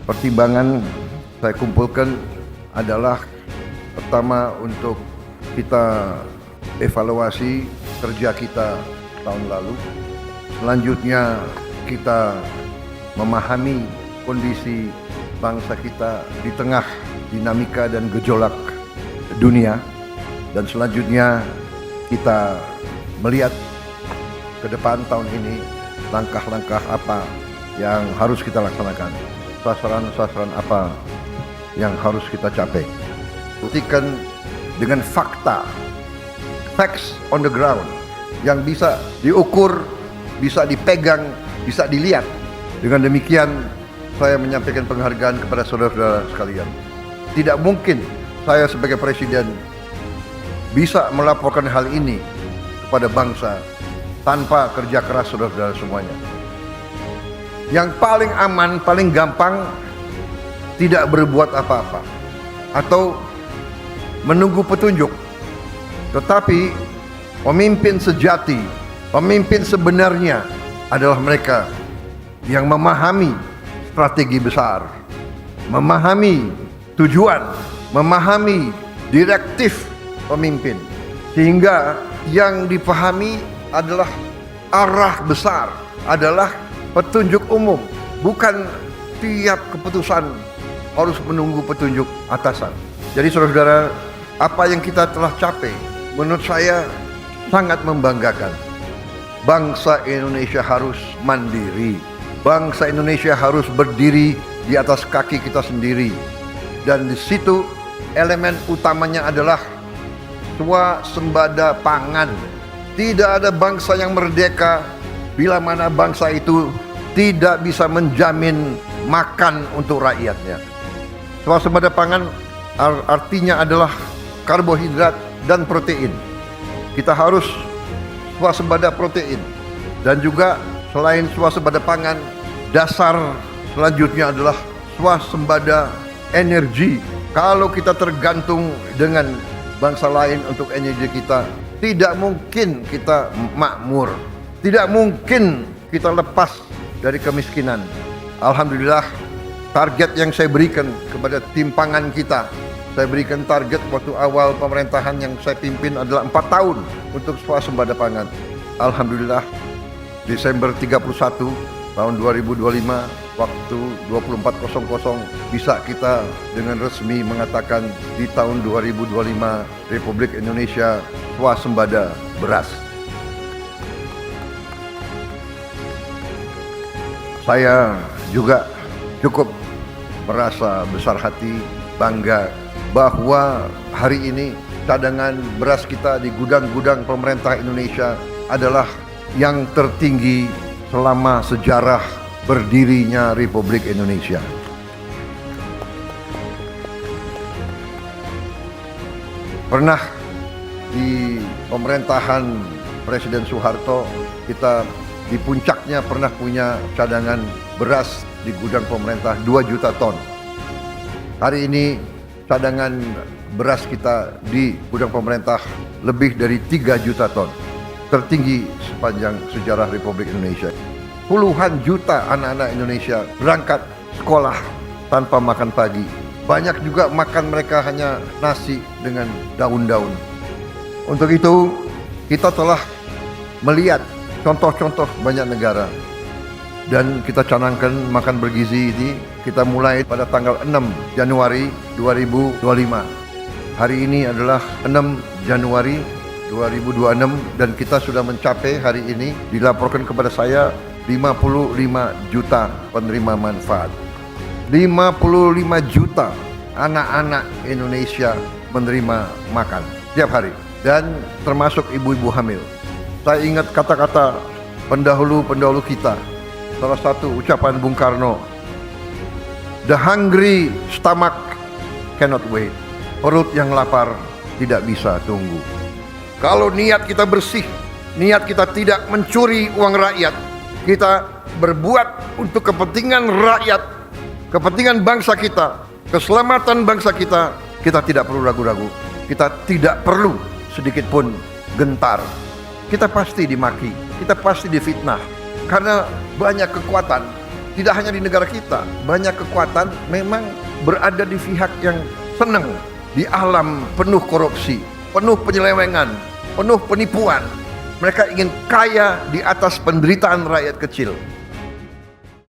pertimbangan saya kumpulkan adalah pertama untuk kita evaluasi kerja kita tahun lalu. Selanjutnya kita memahami kondisi bangsa kita di tengah dinamika dan gejolak dunia. Dan selanjutnya kita melihat ke depan tahun ini langkah-langkah apa yang harus kita laksanakan, sasaran-sasaran apa yang harus kita capai. Buktikan dengan fakta, facts on the ground yang bisa diukur, bisa dipegang, bisa dilihat. Dengan demikian saya menyampaikan penghargaan kepada saudara-saudara sekalian. Tidak mungkin saya sebagai presiden bisa melaporkan hal ini kepada bangsa tanpa kerja keras saudara-saudara semuanya. Yang paling aman, paling gampang, tidak berbuat apa-apa atau menunggu petunjuk. Tetapi pemimpin sejati, pemimpin sebenarnya adalah mereka yang memahami strategi besar, memahami tujuan, memahami direktif pemimpin, sehingga yang dipahami adalah arah besar, adalah petunjuk umum, bukan tiap keputusan harus menunggu petunjuk atasan. Jadi saudara-saudara, apa yang kita telah capai menurut saya sangat membanggakan. Bangsa Indonesia harus mandiri. Bangsa Indonesia harus berdiri di atas kaki kita sendiri. Dan di situ elemen utamanya adalah swasembada pangan. Tidak ada bangsa yang merdeka bila mana bangsa itu tidak bisa menjamin makan untuk rakyatnya. Swasembada pangan artinya adalah karbohidrat dan protein. Kita harus swasembada protein. Dan juga selain swasembada pangan, dasar selanjutnya adalah swasembada energi. Kalau kita tergantung dengan bangsa lain untuk energi kita, tidak mungkin kita makmur. Tidak mungkin kita lepas dari kemiskinan. Alhamdulillah, target yang saya berikan kepada tim pangan kita, saya berikan target waktu awal pemerintahan yang saya pimpin adalah 4 tahun untuk swasembada pangan. Alhamdulillah, Desember 31 tahun 2025 waktu 24.00 bisa kita dengan resmi mengatakan di tahun 2025 Republik Indonesia swasembada beras. Saya juga cukup merasa besar hati, bangga bahwa hari ini cadangan beras kita di gudang-gudang pemerintah Indonesia adalah yang tertinggi selama sejarah berdirinya Republik Indonesia. Pernah di pemerintahan Presiden Soeharto, kita di puncaknya pernah punya cadangan beras di gudang pemerintah 2 juta ton. Hari ini cadangan beras kita di gudang pemerintah lebih dari 3 juta ton. Tertinggi sepanjang sejarah Republik Indonesia. Puluhan juta anak-anak Indonesia berangkat sekolah tanpa makan pagi. Banyak juga makan mereka hanya nasi dengan daun-daun. Untuk itu kita telah melihat contoh-contoh banyak negara. Dan kita canangkan makan bergizi ini kita mulai pada tanggal 6 Januari 2025. Hari ini adalah 6 Januari 2026 dan kita sudah mencapai hari ini dilaporkan kepada saya 55 juta penerima manfaat. 55 juta anak-anak Indonesia menerima makan setiap hari dan termasuk ibu-ibu hamil. Saya ingat kata-kata pendahulu-pendahulu kita. Salah satu ucapan Bung Karno, "The hungry stomach cannot wait." Perut yang lapar tidak bisa tunggu. Kalau niat kita bersih, niat kita tidak mencuri uang rakyat, kita berbuat untuk kepentingan rakyat, kepentingan bangsa kita, keselamatan bangsa kita, kita tidak perlu ragu-ragu. Kita tidak perlu sedikit pun gentar. Kita pasti dimaki, kita pasti difitnah. Karena banyak kekuatan tidak hanya di negara kita, banyak kekuatan memang berada di pihak yang senang di alam penuh korupsi, penuh penyelewengan, penuh penipuan. Mereka ingin kaya di atas penderitaan rakyat kecil.